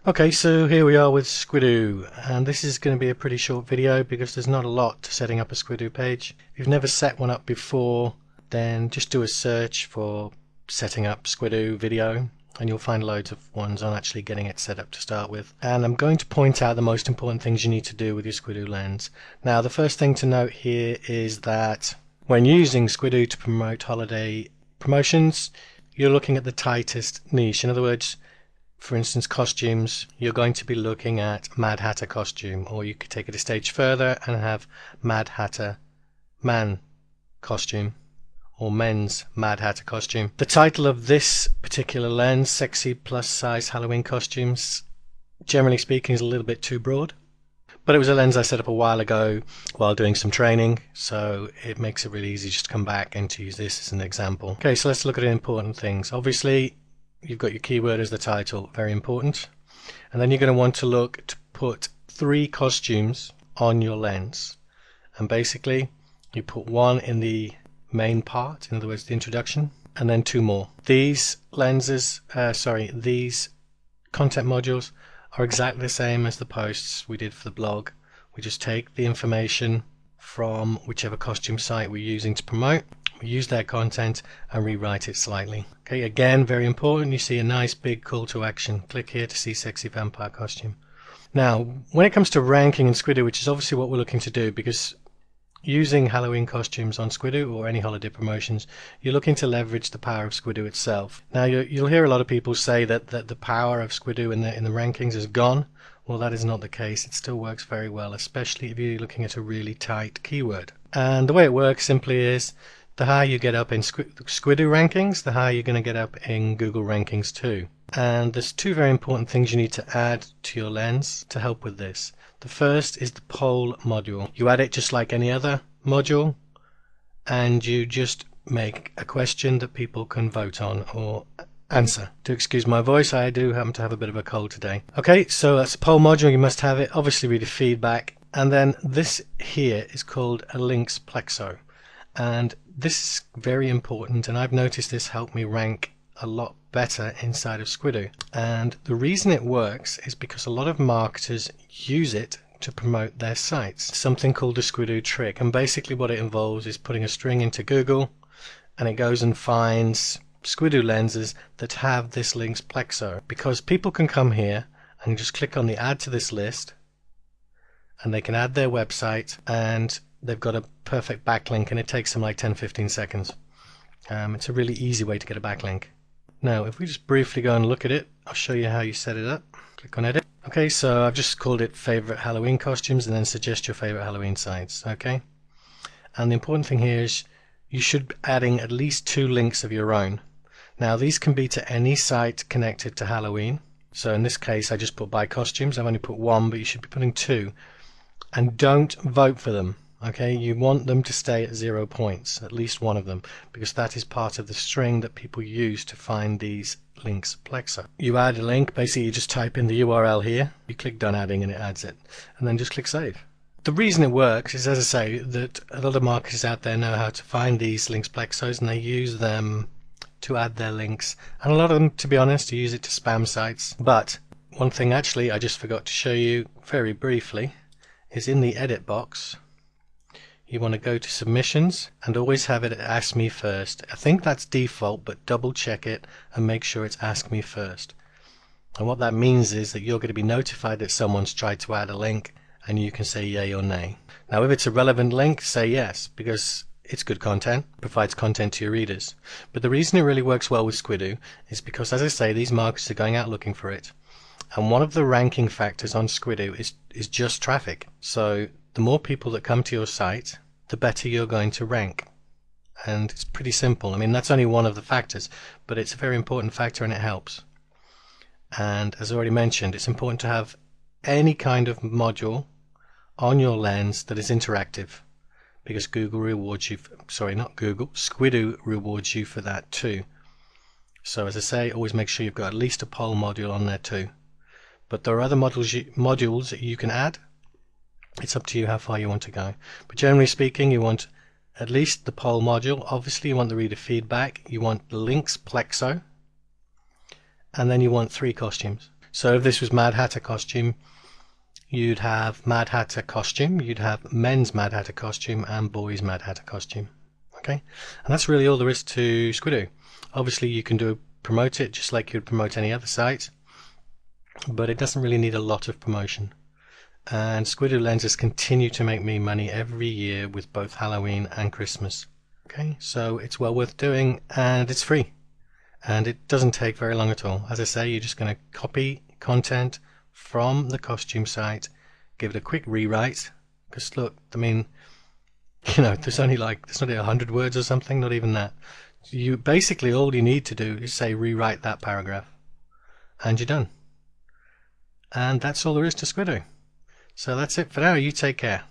Okay, so here we are with squidoo, and this is going to be a pretty short video because there's not a lot to setting up a squidoo page. If you've never set one up before, then just do a search for setting up squidoo video and you'll find loads of ones on actually getting it set up to start with. And I'm going to point out the most important things you need to do with your squidoo lens. Now, the first thing to note here is that when using squidoo to promote holiday promotions, you're looking at the tightest niche. In other words, for instance, costumes, you're going to be looking at Mad Hatter costume, or you could take it a stage further and have Mad Hatter man costume, or men's Mad Hatter costume. The title of this particular lens, Sexy Plus Size Halloween Costumes, generally speaking is a little bit too broad, but it was a lens I set up a while ago while doing some training, so it makes it really easy just to come back and to use this as an example. Okay, so let's look at important things. Obviously, you've got your keyword as the title, very important. And then you're going to want to look to put 3 costumes on your lens. And basically, you put one in the main part, in other words, the introduction, and then 2 more. These lenses, these content modules are exactly the same as the posts we did for the blog. We just take the information from whichever costume site we're using to promote. We use their content and rewrite it slightly. Okay, again, very important, you see a nice big call to action. Click here to see sexy vampire costume. Now, when it comes to ranking in squidoo, which is obviously what we're looking to do, because using Halloween costumes on squidoo or any holiday promotions, you're looking to leverage the power of squidoo itself. Now, you'll hear a lot of people say that the power of squidoo in the rankings is gone. Well, that is not the case. It still works very well, especially if you're looking at a really tight keyword. And the way it works simply is, the higher you get up in squidoo rankings, the higher you're going to get up in Google rankings too. And there's 2 very important things you need to add to your lens to help with this. The first is the poll module. You add it just like any other module, and you just make a question that people can vote on or answer. Do excuse my voice, I do happen to have a bit of a cold today. Okay, so that's a poll module, you must have it. Obviously read the feedback, and then this here is called a links plexo. And this is very important, and I've noticed this helped me rank a lot better inside of squidoo. And the reason it works is because a lot of marketers use it to promote their sites. Something called the squidoo trick, and basically what it involves is putting a string into Google, and it goes and finds squidoo lenses that have this links plexo, because people can come here and just click on the add to this list, and they can add their website, and they've got a perfect backlink, and it takes them like 10-15 seconds. It's a really easy way to get a backlink. Now, if we just briefly go and look at it, I'll show you how you set it up. Click on edit. Okay, so I've just called it favorite Halloween costumes, and then suggest your favorite Halloween sites. Okay, and the important thing here is you should be adding at least 2 links of your own. Now, these can be to any site connected to Halloween. So in this case, I just put by costumes. I've only put 1, but you should be putting 2. And don't vote for them. Okay, you want them to stay at 0 points, at least one of them, because that is part of the string that people use to find these links plexo. You add a link, basically you just type in the URL here, you click done adding and it adds it, and then just click save. The reason it works is, as I say, that a lot of marketers out there know how to find these links plexos, and they use them to add their links, and a lot of them, to be honest, use it to spam sites. But one thing actually I just forgot to show you very briefly is in the edit box. You want to go to submissions and always have it ask me first. I think that's default, but double check it and make sure it's ask me first. And what that means is that you're going to be notified that someone's tried to add a link, and you can say yay or nay. Now, if it's a relevant link, say yes, because it's good content, provides content to your readers. But the reason it really works well with squidoo is because, as I say, these marketers are going out looking for it. And one of the ranking factors on squidoo is just traffic. So the more people that come to your site, the better you're going to rank. And it's pretty simple. I mean, that's only one of the factors, but it's a very important factor, and it helps. And as I already mentioned, it's important to have any kind of module on your lens that is interactive, because Google rewards you squidoo rewards you for that too. So as I say, always make sure you've got at least a poll module on there too. But there are other modules that you can add. It's up to you how far you want to go. But generally speaking, you want at least the poll module. Obviously, you want the reader feedback. You want the links plexo. And then you want 3 costumes. So if this was Mad Hatter costume, you'd have Mad Hatter costume, you'd have men's Mad Hatter costume and boys Mad Hatter costume. Okay, and that's really all there is to squidoo. Obviously you can promote it just like you'd promote any other site, but it doesn't really need a lot of promotion. And squidoo lenses continue to make me money every year with both Halloween and Christmas. Okay, so it's well worth doing, and it's free, and it doesn't take very long at all. As I say, you're just going to copy content from the costume site, give it a quick rewrite, because look, I mean, you know, there's only 100 words or something, not even that. You basically, all you need to do is say rewrite that paragraph, and you're done. And that's all there is to squidoo. So that's it for now. You take care.